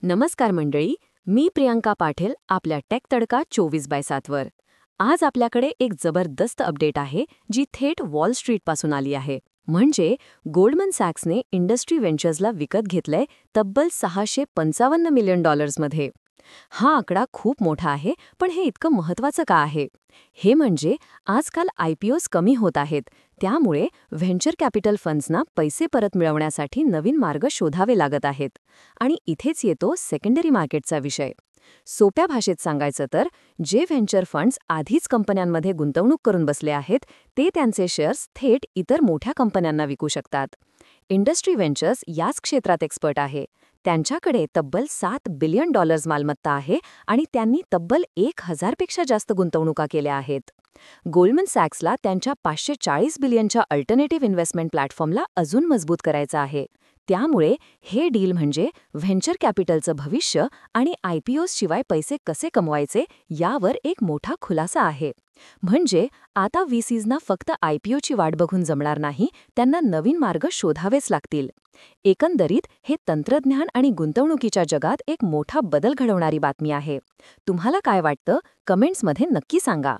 नमस्कार मंडळी, मी प्रियंका पाटील आपल्या टेक तडका 24/7 वर. आज आपल्याकडे एक जबरदस्त अपडेट आहे जी थेट वॉल स्ट्रीटपासून आली आहे. म्हणजे गोल्डमन सॅक्सने इंडस्ट्री व्हेंचर्सला विकत घेतलंय तब्बल $655 मिलियन मध्ये. हा आकडा खूप मोठा आहे, पण हे इतकं महत्त्वाचं का आहे? हे म्हणजे आजकाल IPOs कमी होत आहेत, त्यामुळे व्हेंचर कॅपिटल फंड्सना पैसे परत मिळवण्यासाठी नवीन मार्ग शोधावे लागत आहेत. आणि इथेच येतो सेकंडरी मार्केटचा विषय. सोप्या भाषेत सांगायचं तर, जे व्हेंचर फंड्स आधीच कंपन्यांमध्ये गुंतवणूक करून बसले आहेत, ते त्यांचे शेअर्स थेट इतर मोठ्या कंपन्यांना विकू शकतात. इंडस्ट्री व्हेंचर्स याच क्षेत्रात एक्सपर्ट आहे. त्यांच्याकडे तब्बल $7 बिलियन मालमत्ता आहे आणि त्यांनी तब्बल 1,000 पेक्षा जास्त गुंतवणुका केल्या आहेत. गोल्डमन सॅक्सला त्यांच्या 540 बिलियनच्या अल्टरनेटिव्ह इन्व्हेस्टमेंट प्लॅटफॉर्मला अजून मजबूत करायचं आहे. त्यामुळे हे डील म्हणजे व्हेंचर कॅपिटलचं भविष्य आणि IPOs शिवाय पैसे कसे कमवायचे यावर एक मोठा खुलासा आहे. म्हणजे आता VCsना फक्त IPOची वाट बघून जमणार नाही, त्यांना नवीन मार्ग शोधावेच लागतील. एकंदरीत हे तंत्रज्ञान आणि गुंतवणुकीच्या जगात एक मोठा बदल घडवणारी बातमी आहे. तुम्हाला काय वाटतं? कमेंट्समध्ये नक्की सांगा.